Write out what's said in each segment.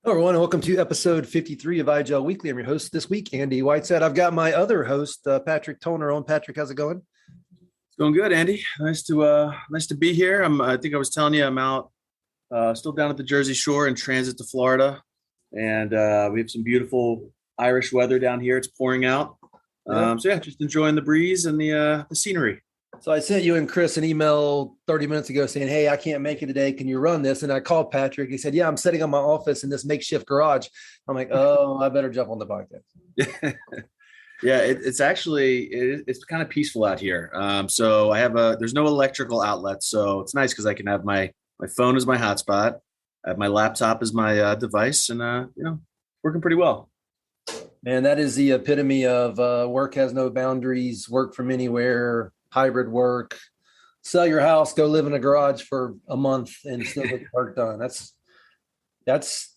Hello, everyone, and welcome to episode 53 of IGEL Weekly. I'm your host this week, Andy Whiteside. I've got my other host, Patrick Toner, on. Patrick, how's it going? It's going good, Andy. Nice to be here. I think I was telling you I'm out, still down at the Jersey Shore in transit to Florida, and we have some beautiful Irish weather down here. It's pouring out, just enjoying the breeze and the scenery. So I sent you and Chris an email 30 minutes ago saying, hey, I can't make it today. Can you run this? And I called Patrick. He said, yeah, I'm setting up my office in this makeshift garage. I'm like, oh, I better jump on the podcast. Yeah, it's kind of peaceful out here. So there's no electrical outlet. So it's nice because I can have my phone as my hotspot. I have my laptop as my device and, working pretty well. Man, that is the epitome of work has no boundaries, work from anywhere, hybrid work, sell your house, go live in a garage for a month and still get work done. That's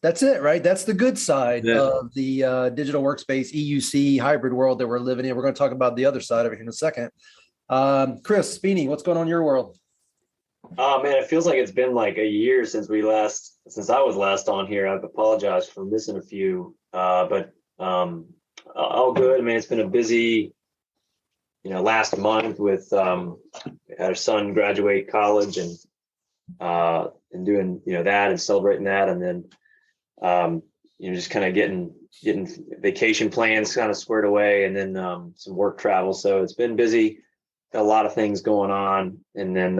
it, right? That's the good side of the digital workspace EUC hybrid world that we're living in. We're going to talk about the other side of it in a second. Chris, Feeney, what's going on in your world? Oh man, it feels like it's been like a year since I was last on here. I apologize for missing a few, but all good. I mean, it's been a busy last month with had our son graduate college and doing that and celebrating that, and then just kind of getting vacation plans kind of squared away, and then some work travel. So it's been busy, got a lot of things going on, and then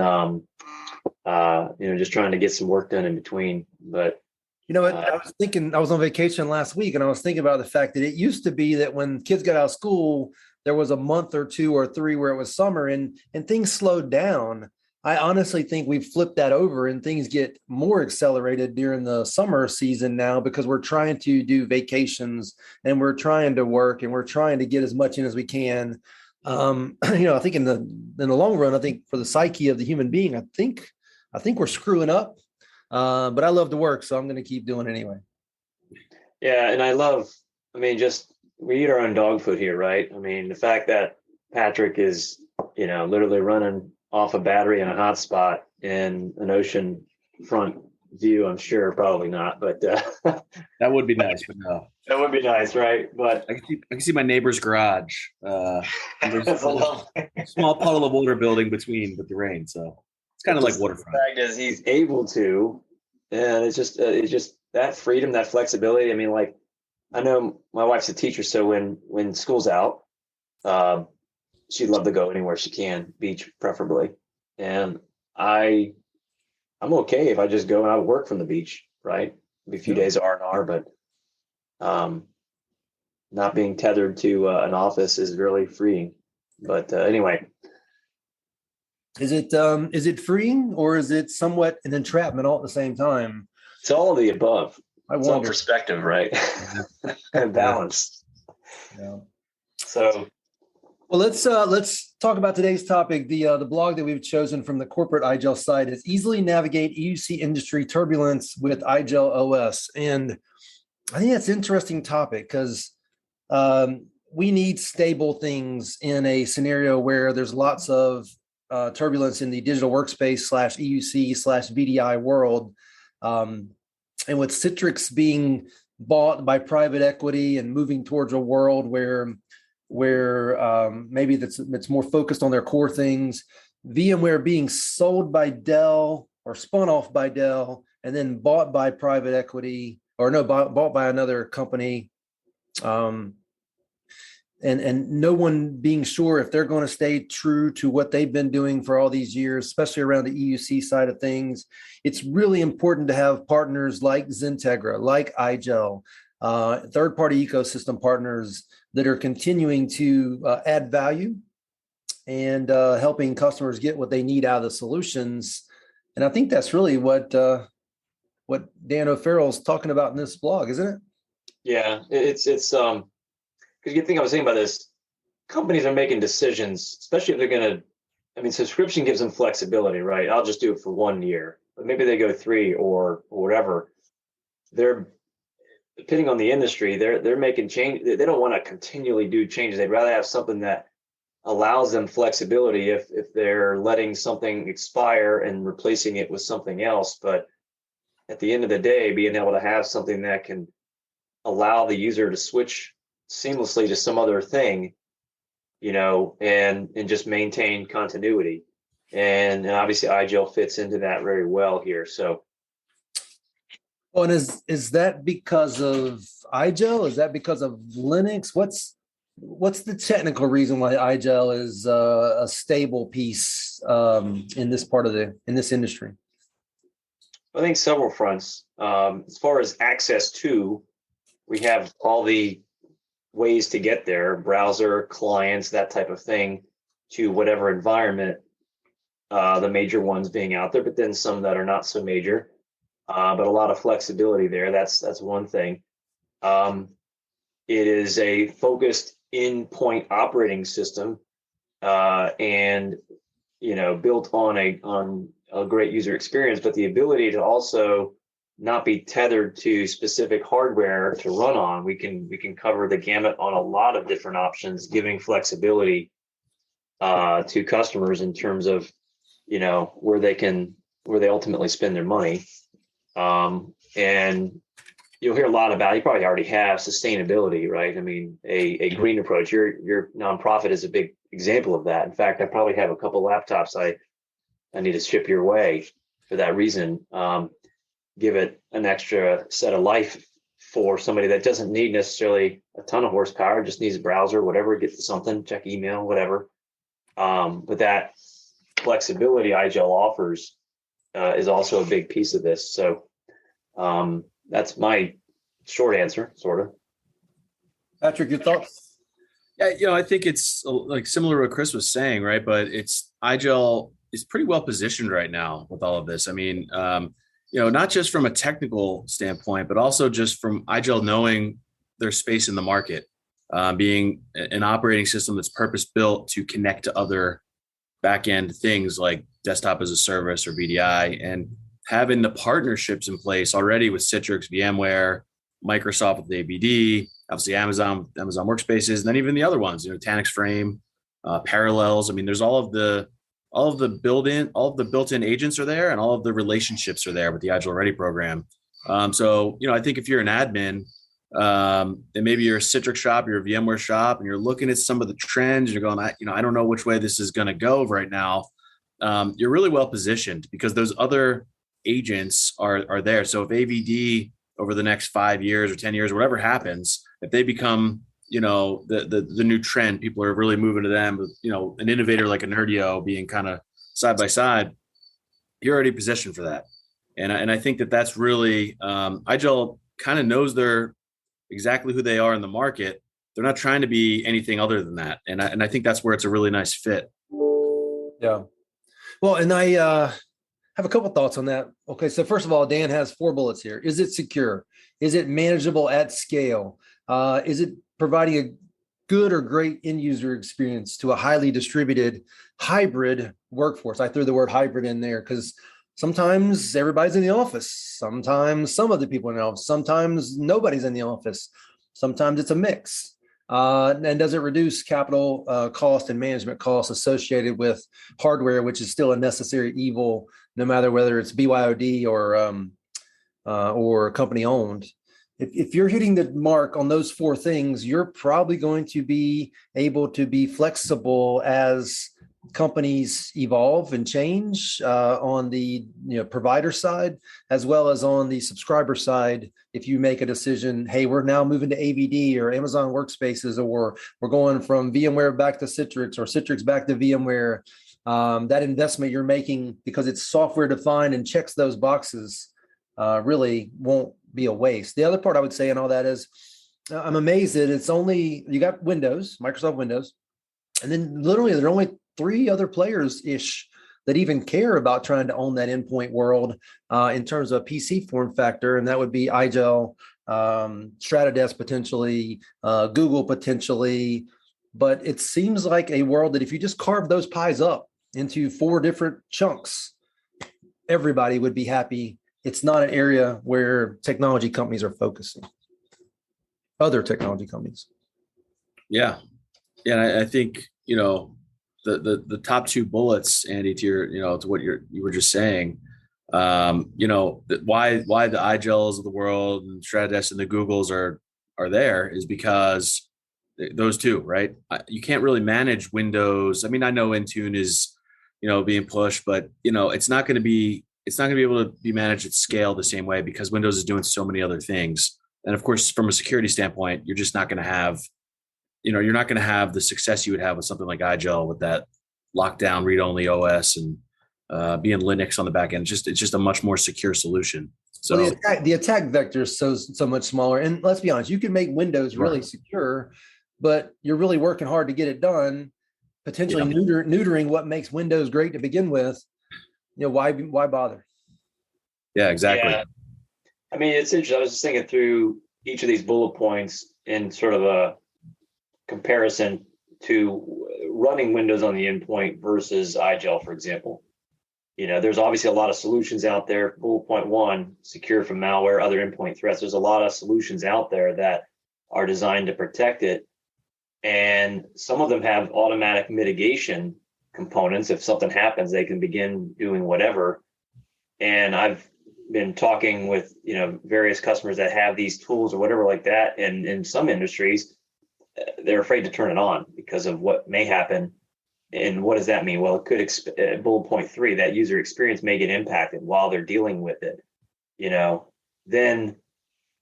just trying to get some work done in between. But you know what? I was thinking, I was on vacation last week, and I was thinking about the fact that it used to be that when kids got out of school, there was a month or two or three where it was summer and things slowed down. I honestly think we've flipped that over and things get more accelerated during the summer season now because we're trying to do vacations and we're trying to work and we're trying to get as much in as we can. I think in the long run, I think for the psyche of the human being, I think we're screwing up. But I love to work, so I'm going to keep doing it anyway. Yeah, and we eat our own dog food here, right? I mean, the fact that Patrick is, literally running off a battery in a hotspot in an ocean front view, I'm sure probably not, but that would be nice, but no. That would be nice, right? But I can see my neighbor's garage. There's that's a small puddle of water building between with the rain, so it's kind of like waterfront. The fact is, he's able to, and it's just that freedom, that flexibility. I mean, like, I know my wife's a teacher, so when school's out, she'd love to go anywhere she can, beach preferably. And I'm okay if I just go and I work from the beach, right? Maybe a few days R&R, but not being tethered to an office is really freeing. But anyway. Is it freeing or is it somewhat an entrapment all at the same time? It's all of the above. It's all perspective, right? And balance. Yeah. So, well, let's talk about today's topic. The blog that we've chosen from the corporate IGEL site is Easily Navigate EUC Industry Turbulence with IGEL OS. And I think that's an interesting topic because we need stable things in a scenario where there's lots of turbulence in the digital workspace /EUC/VDI world. And with Citrix being bought by private equity and moving towards a world where maybe it's more focused on their core things, VMware being sold by Dell or spun off by Dell and then bought by private equity bought by another company, and no one being sure if they're going to stay true to what they've been doing for all these years, especially around the EUC side of things. It's really important to have partners like XenTegra, like IGEL, third-party ecosystem partners that are continuing to add value and helping customers get what they need out of the solutions. And I think that's really what Dan O'Farrell's talking about in this blog, isn't it? Yeah, it's because you think I was thinking about this, companies are making decisions, especially if they're going to, subscription gives them flexibility, right? I'll just do it for 1 year, but maybe they go 3 or whatever. They're, depending on the industry, they're making change. They don't want to continually do changes. They'd rather have something that allows them flexibility if they're letting something expire and replacing it with something else. But at the end of the day, being able to have something that can allow the user to switch seamlessly to some other thing, and just maintain continuity. And obviously IGEL fits into that very well here. So. Oh, and is that because of IGEL? Is that because of Linux? What's the technical reason why IGEL is a stable piece in this industry? I think several fronts. As far as access to, we have all the ways to get there, browser, clients, that type of thing, to whatever environment, the major ones being out there, but then some that are not so major, but a lot of flexibility there. That's one thing. It is a focused in-point operating system, and built on a great user experience, but the ability to also not be tethered to specific hardware to run on. We can cover the gamut on a lot of different options, giving flexibility to customers in terms of where they ultimately spend their money. And you'll hear a lot about, you probably already have, sustainability, right? I mean, a green approach. Your nonprofit is a big example of that. In fact, I probably have a couple laptops I need to ship your way for that reason. Give it an extra set of life for somebody that doesn't need necessarily a ton of horsepower, just needs a browser, whatever, get to something, check email, whatever. But that flexibility IGEL offers is also a big piece of this. So that's my short answer, sort of. Patrick, your thoughts? Yeah, I think it's like similar to what Chris was saying, right? But IGEL is pretty well positioned right now with all of this. I mean, not just from a technical standpoint, but also just from IGEL knowing their space in the market, being an operating system that's purpose built to connect to other back-end things like desktop as a service or VDI, and having the partnerships in place already with Citrix, VMware, Microsoft with ABD, obviously Amazon workspaces, and then even the other ones, Tanix Frame, Parallels. I mean, there's all of the built-in agents are there, and all of the relationships are there with the IGEL Ready program. So I think if you're an admin, and maybe you're a Citrix shop, you're a VMware shop, and you're looking at some of the trends, you're going, I don't know which way this is going to go right now. You're really well positioned because those other agents are there. So if AVD over the next 5 years or 10 years, whatever happens, if they become the new trend, people are really moving to them. An innovator like a Nerdio being kind of side by side, you're already positioned for that. And I think that's really IGEL kind of knows they're exactly who they are in the market. They're not trying to be anything other than that. And I think that's where it's a really nice fit. Yeah. Well, and I have a couple thoughts on that. Okay, so first of all, Dan has 4 bullets here. Is it secure? Is it manageable at scale? Is it providing a good or great end user experience to a highly distributed hybrid workforce? I threw the word hybrid in there because sometimes everybody's in the office. Sometimes some of the people in the office. Sometimes nobody's in the office. Sometimes it's a mix. And does it reduce capital cost and management costs associated with hardware, which is still a necessary evil, no matter whether it's BYOD or company owned? If you're hitting the mark on those 4 things, you're probably going to be able to be flexible as companies evolve and change on the provider side, as well as on the subscriber side. If you make a decision, hey, we're now moving to AVD or Amazon workspaces, or we're going from VMware back to Citrix or Citrix back to VMware, that investment you're making because it's software defined and checks those boxes really won't be a waste. The other part I would say in all that is I'm amazed that it's only, you got Windows, Microsoft Windows, and then literally there are only 3 other players ish that even care about trying to own that endpoint world in terms of PC form factor. And that would be IGEL, Stratadesk potentially, Google potentially. But it seems like a world that if you just carve those pies up into 4 different chunks, everybody would be happy. It's not an area where technology companies are focusing. Other technology companies. Yeah. And I think, the top 2 bullets, Andy, to your, to what you were just saying, Why the IGELs of the world and Stratus and the Googles are there is because those two, right? You can't really manage Windows. I mean, I know Intune is, being pushed, but it's not going to be able to be managed at scale the same way because Windows is doing so many other things. And of course, from a security standpoint, you're just not going to have, you're not going to have the success you would have with something like IGEL with that lockdown read-only OS and being Linux on the back end. It's just a much more secure solution. So well, the attack vector is so much smaller. And let's be honest, you can make Windows really secure, but you're really working hard to get it done, potentially neutering what makes Windows great to begin with. Why bother? Yeah, exactly. Yeah. I mean, it's interesting. I was just thinking through each of these bullet points in sort of a comparison to running Windows on the endpoint versus IGEL, for example. There's obviously a lot of solutions out there. Bullet point 1, secure from malware, other endpoint threats. There's a lot of solutions out there that are designed to protect it. And some of them have automatic mitigation components. If something happens, they can begin doing whatever. And I've been talking with, various customers that have these tools or whatever like that. And in some industries, they're afraid to turn it on because of what may happen. And what does that mean? Well, it could, bullet point 3, that user experience may get impacted while they're dealing with it. Then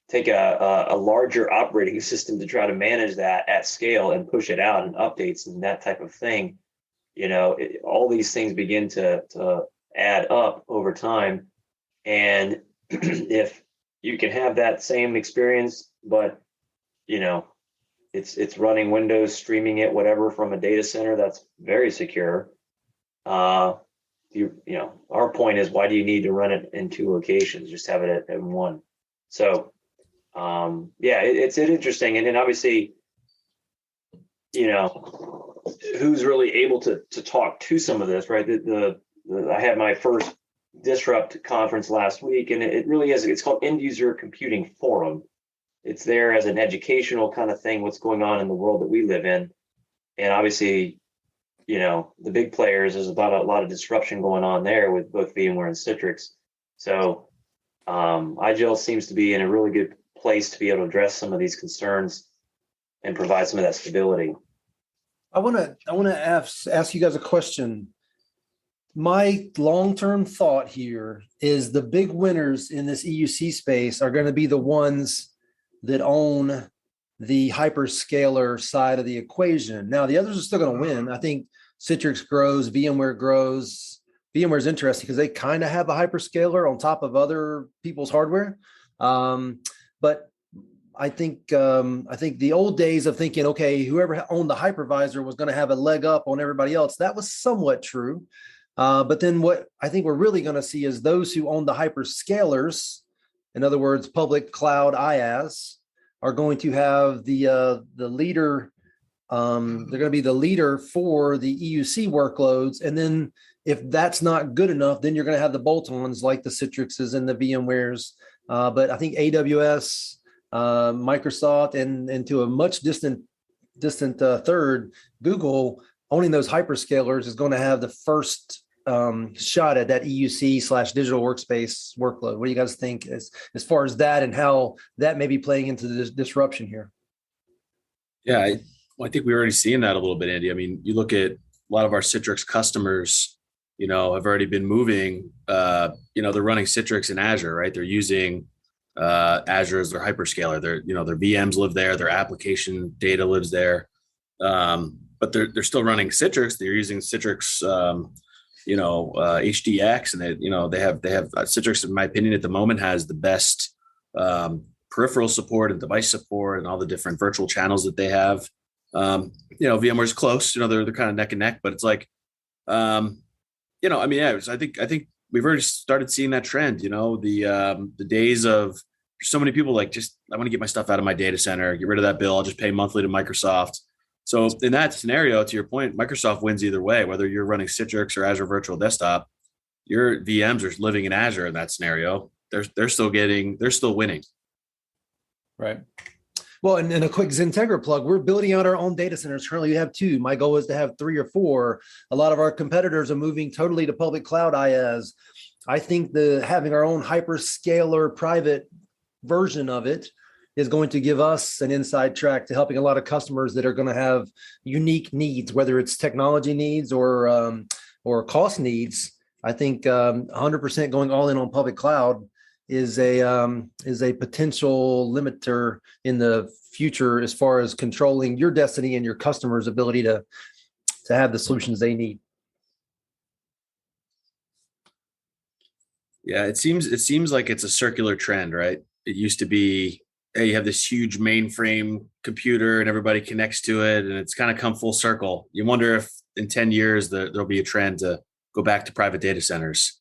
take a larger operating system to try to manage that at scale and push it out and updates and that type of thing. All these things begin to add up over time. And if you can have that same experience, but, it's running Windows, streaming it, whatever, from a data center that's very secure. Our point is, why do you need to run it in 2 locations? Just have it at one. So, it's interesting. And then obviously, who's really able to talk to some of this, right? I had my first Disrupt conference last week, and it really is. It's called End User Computing Forum. It's there as an educational kind of thing, what's going on in the world that we live in. And obviously, the big players, there's about a lot of disruption going on there with both VMware and Citrix. So IGEL seems to be in a really good place to be able to address some of these concerns and provide some of that stability. I want to ask you guys a question. My long-term thought here is the big winners in this EUC space are going to be the ones that own the hyperscaler side of the equation. Now, the others are still going to win. I think Citrix grows, VMware grows. VMware is interesting because they kind of have a hyperscaler on top of other people's hardware. But I think the old days of thinking, okay, whoever owned the hypervisor was going to have a leg up on everybody else, that was somewhat true. But then what I think we're really going to see is those who own the hyperscalers, in other words, public cloud IaaS, are going to have the leader. They're going to be the leader for the EUC workloads. And then if that's not good enough, then you're going to have the bolt-ons like the Citrixes and the VMwares. But I think AWS, Microsoft, and to a much distant third, Google, owning those hyperscalers is going to have the first shot at that EUC/digital workspace workload. What do you guys think as far as that and how that may be playing into this disruption here? Yeah, I think we're already seeing that a little bit, Andy. I mean, you look at a lot of our Citrix customers, have already been moving, they're running Citrix in Azure, right? They're using Azure as their hyperscaler. Their VMs live there, their application data lives there. But they're still running Citrix. They're using Citrix, HDX, and they have Citrix, in my opinion, at the moment has the best peripheral support and device support and all the different virtual channels that they have. VMware's close. They're kind of neck and neck, but it's like, I think we've already started seeing that trend. The days of so many people like, just I want to get my stuff out of my data center, get rid of that bill. I'll just pay monthly to Microsoft. So in that scenario, to your point, Microsoft wins either way, whether you're running Citrix or Azure Virtual Desktop. Your VMs are living in Azure in that scenario. They're still winning. Right. Well, and a quick XenTegra plug, we're building out our own data centers. Currently, we have 2. My goal is to have 3 or 4. A lot of our competitors are moving totally to public cloud IaaS. I think having our own hyperscaler private version of it is going to give us an inside track to helping a lot of customers that are going to have unique needs, whether it's technology needs or cost needs. I think 100% going all in on public cloud is a potential limiter in the future as far as controlling your destiny and your customers' ability to have the solutions they need. Yeah, it seems like it's a circular trend, right? It used to be, hey, you have this huge mainframe computer and everybody connects to it, and it's kind of come full circle. You wonder if in 10 years there'll be a trend to go back to private data centers.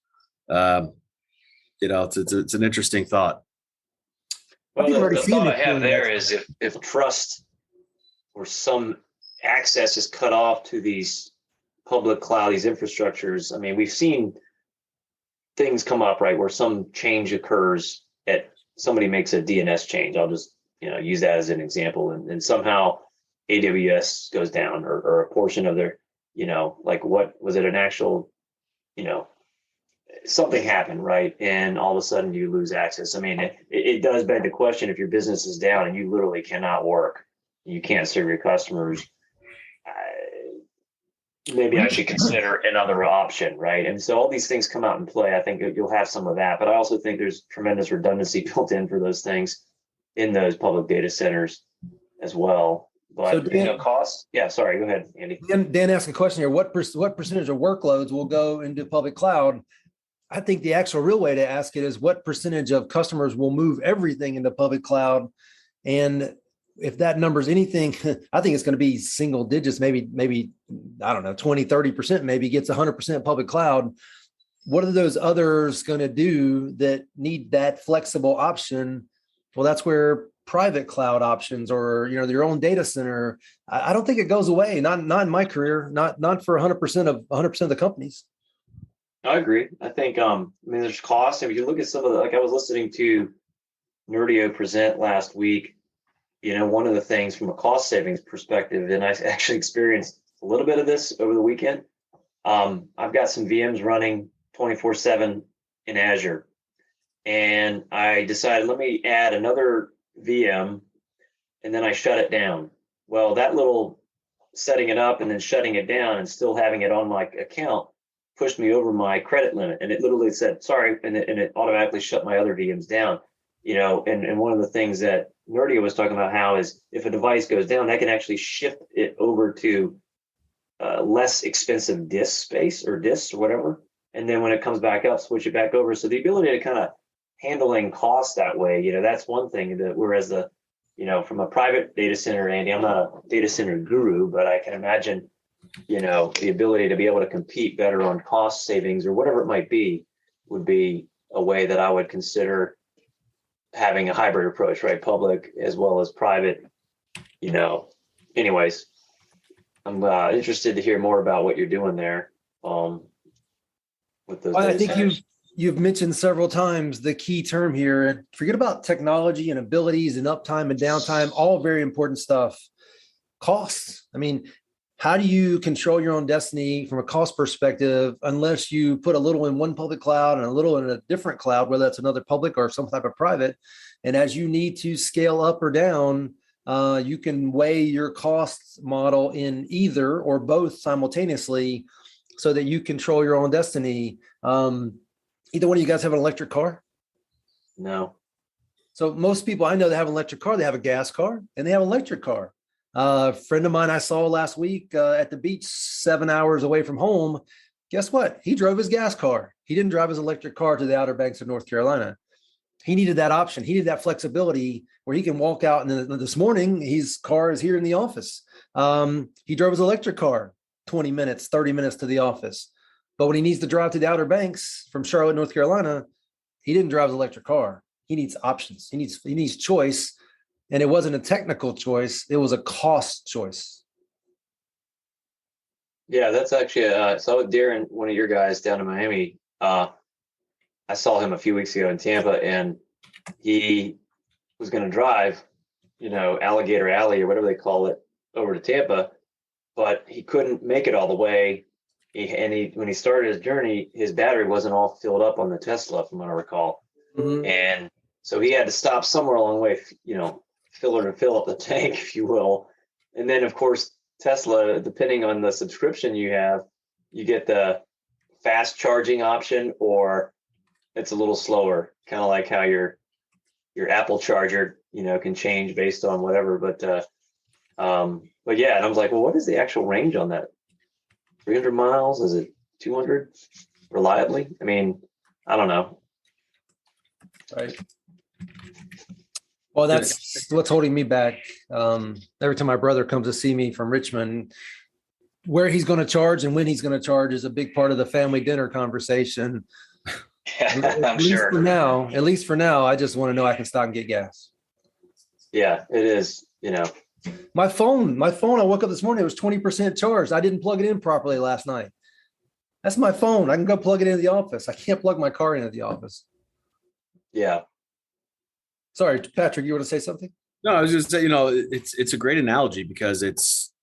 It's an interesting thought. Well, the thought I have there is if trust or some access is cut off to these public cloud, these infrastructures. I mean, we've seen things come up, right, where some change occurs somebody makes a DNS change. I'll just, use that as an example. And somehow AWS goes down or a portion of their, like what was it, an actual, something happened, right? And all of a sudden you lose access. I mean, it does beg the question, if your business is down and you literally cannot work, you can't serve your customers, maybe I should consider another option, right? And so all these things come out in play. I think you'll have some of that, but I also think there's tremendous redundancy built in for those things in those public data centers as well. But So Dan, cost. Yeah, sorry. Go ahead, Andy. Dan asked a question here. What percentage of workloads will go into public cloud? I think the actual real way to ask it is what percentage of customers will move everything into public cloud. And if that number is anything, I think it's going to be single digits, maybe, I don't know, 20, 30%, maybe gets 100% public cloud. What are those others going to do that need that flexible option? Well, that's where private cloud options or, your own data center, I don't think it goes away. Not in my career, not for 100% of the companies. I agree. I think, there's cost. If you look at some of I was listening to Nerdio present last week, one of the things from a cost savings perspective, and I actually experienced a little bit of this over the weekend. I've got some VMs running 24/7 in Azure, and I decided, let me add another VM, and then I shut it down. Well, that little setting it up and then shutting it down and still having it on my account pushed me over my credit limit. And it literally said, sorry, and it automatically shut my other VMs down. And one of the things that Nerdio was talking about how is if a device goes down, that can actually shift it over to less expensive disk space or disks or whatever. And then when it comes back up, switch it back over. So the ability to kind of handling costs that way, that's one thing that whereas from a private data center, Andy, I'm not a data center guru, but I can imagine, the ability to be able to compete better on cost savings or whatever it might be would be a way that I would consider having a hybrid approach, right? Public as well as private, anyways, I'm interested to hear more about what you're doing there. With those. I think you've mentioned several times the key term here, and forget about technology and abilities and uptime and downtime, all very important stuff. Costs. I mean, how do you control your own destiny from a cost perspective unless you put a little in one public cloud and a little in a different cloud, whether that's another public or some type of private? And as you need to scale up or down, you can weigh your cost model in either or both simultaneously so that you control your own destiny. Either one of you guys have an electric car? No. So most people I know that have an electric car, they have a gas car and they have an electric car. A friend of mine I saw last week at the beach, 7 hours away from home. Guess what? He drove his gas car. He didn't drive his electric car to the Outer Banks of North Carolina. He needed that option. He needed that flexibility where he can walk out. And this morning, his car is here in the office. He drove his electric car 20 minutes, 30 minutes to the office. But when he needs to drive to the Outer Banks from Charlotte, North Carolina, he didn't drive his electric car. He needs options. He needs choice. And it wasn't a technical choice. It was a cost choice. Yeah, that's actually, so with Darren, one of your guys down in Miami, I saw him a few weeks ago in Tampa, and he was going to drive, Alligator Alley or whatever they call it over to Tampa, but he couldn't make it all the way when he started his journey, his battery wasn't all filled up on the Tesla, from what I recall. Mhm. And so he had to stop somewhere along the way, fill up the tank, if you will. And then, of course, Tesla, depending on the subscription you have, you get the fast charging option, or it's a little slower, kind of like how your Apple charger, can change based on whatever. But yeah, and I was like, well, what is the actual range on that? 300 miles? Is it 200 reliably? I mean, I don't know. Right. Well, that's what's holding me back. Every time my brother comes to see me from Richmond, where he's going to charge and when he's going to charge is a big part of the family dinner conversation. I'm sure. At least for now, I just want to know I can stop and get gas. Yeah, it is. My phone, I woke up this morning, it was 20% charged. I didn't plug it in properly last night. That's my phone. I can go plug it into the office. I can't plug my car into the office. Yeah. Sorry, Patrick, you want to say something? No, I was just saying, it's a great analogy because it's,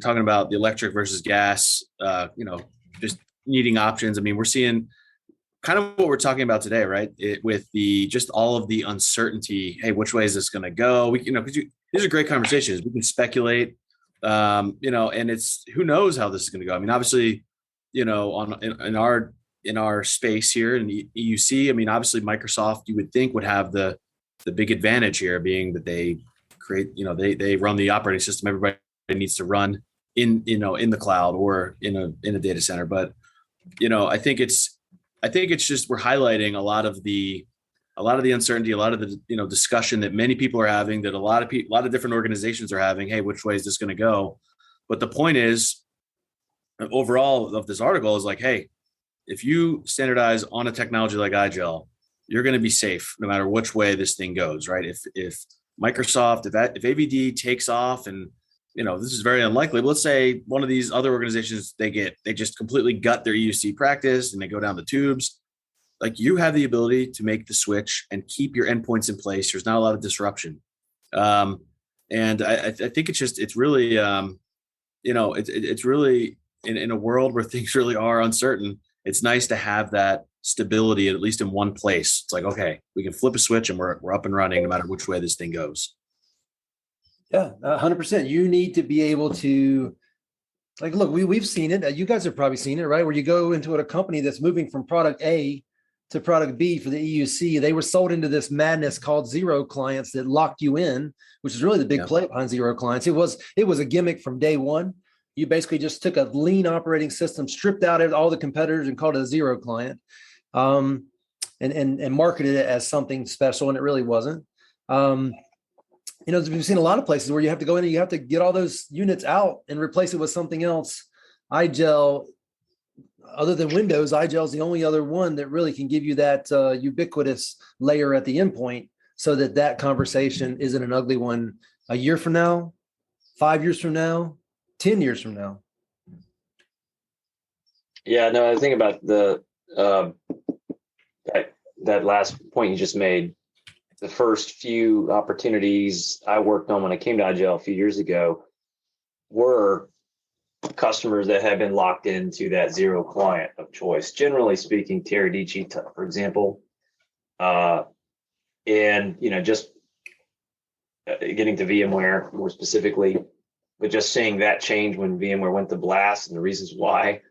talking about the electric versus gas, just needing options. I mean, we're seeing kind of what we're talking about today, right? With just all of the uncertainty. Hey, which way is this going to go? Because these are great conversations. We can speculate, and it's, who knows how this is going to go. I mean, obviously, in our space here in the EUC, I mean, obviously Microsoft, you would think, would have the big advantage here, being that they create, they run the operating system. Everybody needs to run in the cloud or in a data center. But, I think it's just, we're highlighting a lot of the uncertainty, a lot of the, discussion that many people are having, that a lot of different organizations are having. Hey, which way is this going to go? But the point is, overall of this article is like, hey, if you standardize on a technology like IGEL, you're going to be safe no matter which way this thing goes, right? If Microsoft, if AVD takes off, and this is very unlikely, but let's say one of these other organizations, they just completely gut their EUC practice and they go down the tubes, like, you have the ability to make the switch and keep your endpoints in place. There's not a lot of disruption. And I think it's really, it's really in a world where things really are uncertain, it's nice to have that stability, at least in one place. It's like, okay, we can flip a switch and we're up and running no matter which way this thing goes. Yeah, 100%. You need to be able to, like, look, we've seen it. You guys have probably seen it, right? Where you go into a company that's moving from product A to product B for the EUC. They were sold into this madness called zero clients that locked you in, which is really the big play behind zero clients. It was a gimmick from day one. You basically just took a lean operating system, stripped out all the competitors, and called it a zero client, and marketed it as something special, and it really wasn't. We've seen a lot of places where you have to go in and you have to get all those units out and replace it with something else. IGEL, other than Windows, IGEL is the only other one that really can give you that ubiquitous layer at the endpoint, so that conversation isn't an ugly one a year from now, 5 years from now, 10 years from now. Yeah, no, I think about the that last point you just made. The first few opportunities I worked on when I came to IGEL a few years ago were customers that had been locked into that zero client of choice. Generally speaking, Teradici, for example, and just getting to VMware more specifically, but just seeing that change when VMware went to blast and the reasons why,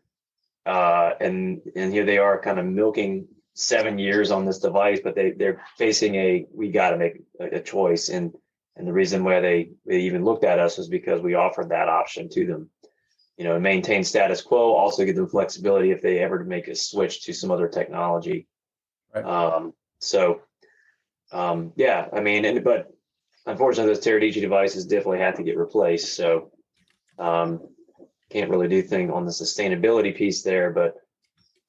and here they are kind of milking 7 years on this device, but they're facing we got to make a choice, and the reason why they even looked at us was because we offered that option to them, maintain status quo, also give them flexibility if they ever make a switch to some other technology. Right. Yeah, I mean, but unfortunately, those Teradici devices definitely had to get replaced. So can't really do things on the sustainability piece there, but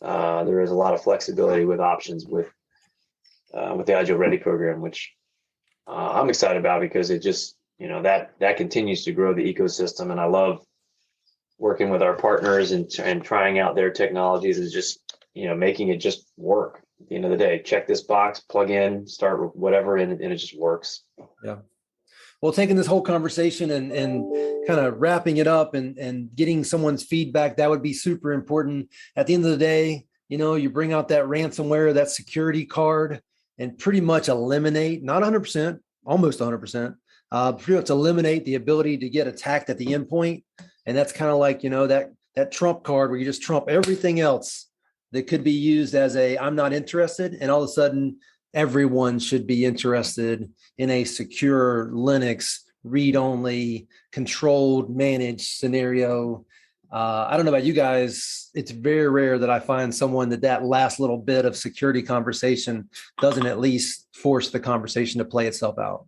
there is a lot of flexibility with options with the IGEL Ready program, which I'm excited about, because it just, that continues to grow the ecosystem. And I love working with our partners and trying out their technologies, is just, making it just work. At the end of the day, check this box, plug in, start with whatever, and it just works. Yeah. Well, taking this whole conversation and kind of wrapping it up and getting someone's feedback, that would be super important. At the end of the day, you bring out that ransomware, that security card, and pretty much eliminate, not 100%, almost 100%, pretty much eliminate the ability to get attacked at the endpoint. And that's kind of like, that trump card where you just trump everything else that could be used as I'm not interested. And all of a sudden, everyone should be interested in a secure Linux, read-only, controlled, managed scenario. I don't know about you guys. It's very rare that I find someone that last little bit of security conversation doesn't at least force the conversation to play itself out.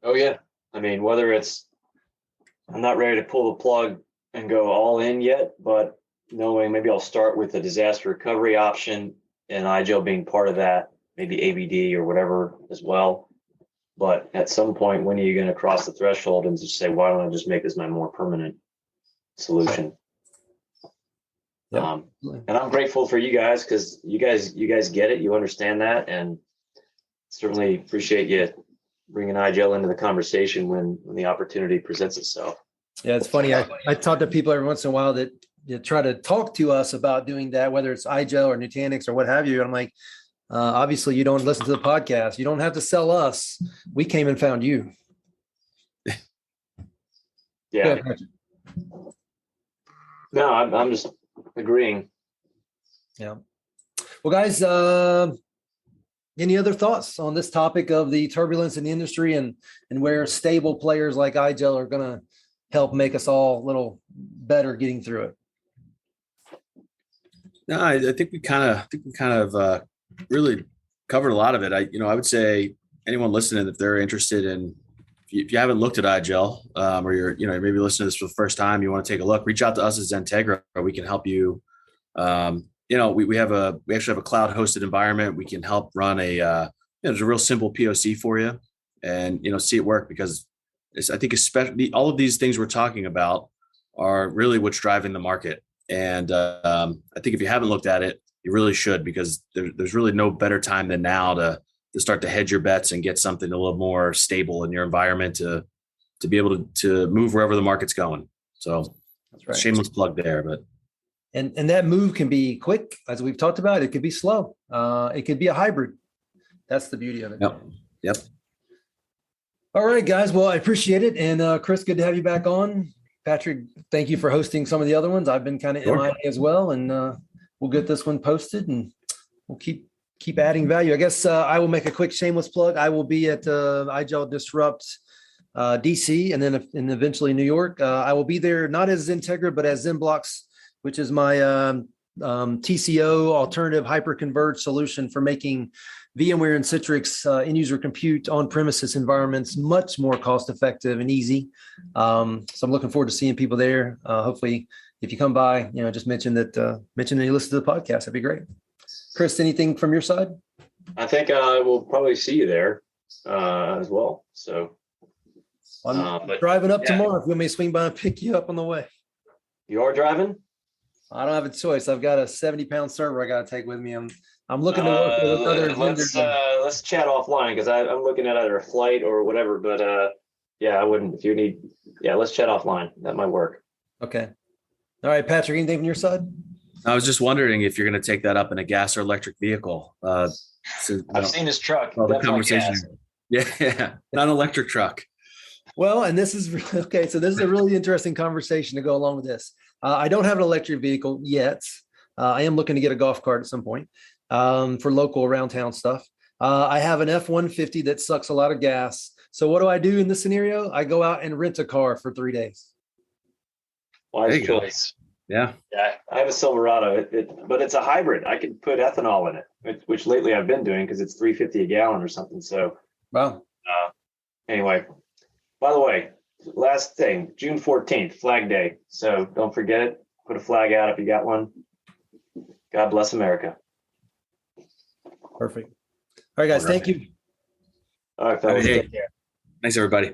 Oh yeah. I mean, whether I'm not ready to pull the plug and go all in yet, but knowing maybe I'll start with the disaster recovery option and IGEL being part of that, maybe AVD or whatever as well. But at some point, when are you going to cross the threshold and just say, why don't I just make this my more permanent solution? Yep. And I'm grateful for you guys because you guys get it, you understand that, and certainly appreciate you bringing IGEL into the conversation when the opportunity presents itself. Yeah, it's funny. I talk to people every once in a while that try to talk to us about doing that, whether it's IGEL or Nutanix or what have you. And I'm like, obviously you don't listen to the podcast. You don't have to sell us. We came and found you. Yeah. No, I'm just agreeing. Yeah. Well, guys, any other thoughts on this topic of the turbulence in the industry and where stable players like IGEL are going to help make us all a little better getting through it? No, I think we kind of really covered a lot of it. I would say anyone listening, if they're interested in, if you haven't looked at IGEL, or you're maybe listening to this for the first time, you want to take a look, reach out to us at XenTegra. We can help you. We actually have a cloud hosted environment. We can help run there's a real simple POC for you and, see it work, because I think especially all of these things we're talking about are really what's driving the market. And I think if you haven't looked at it, you really should, because there's really no better time than now to start to hedge your bets and get something a little more stable in your environment to be able to move wherever the market's going. So that's right. Shameless plug there, but. And that move can be quick, as we've talked about. It could be slow. It could be a hybrid. That's the beauty of it. Yep. All right, guys. Well, I appreciate it. And Chris, good to have you back on. Patrick, thank you for hosting some of the other ones. I've been kind of MIA as well, and we'll get this one posted, and we'll keep adding value. I guess I will make a quick shameless plug. I will be at IGEL Disrupt DC, and then eventually New York. I will be there not as XenTegra, but as XenBlocks, which is my TCO alternative hyperconverged solution for making VMware and Citrix end-user compute on-premises environments much more cost-effective and easy. So I'm looking forward to seeing people there. Hopefully, if you come by, just mention that you listen to the podcast. That'd be great. Chris, anything from your side? I think I will probably see you there as well. So I'm driving up tomorrow. If you want me to swing by and pick you up on the way. You are driving? I don't have a choice. I've got a 70-pound server I got to take with me. I'm looking to work with other vendors. Let's chat offline, because I'm looking at either a flight or whatever. But I wouldn't. If you need, let's chat offline. That might work. Okay. All right, Patrick. Anything from your side? I was just wondering if you're going to take that up in a gas or electric vehicle. I've seen his truck. The conversation. Yeah, not an electric truck. Well, and this is okay. So this is a really interesting conversation to go along with this. I don't have an electric vehicle yet. I am looking to get a golf cart at some point for local around town stuff. I have an F-150 that sucks a lot of gas. So what do I do in this scenario? I go out and rent a car for 3 days. Wise choice. Yeah. I have a Silverado, but it's a hybrid. I could put ethanol in it, which lately I've been doing because it's $3.50 a gallon or something. So, wow. Anyway, by the way, last thing, June 14th, Flag Day. So don't forget it. Put a flag out if you got one. God bless America. Perfect. All right, guys. Thank you. All right, fellas. Hey. Thanks, everybody.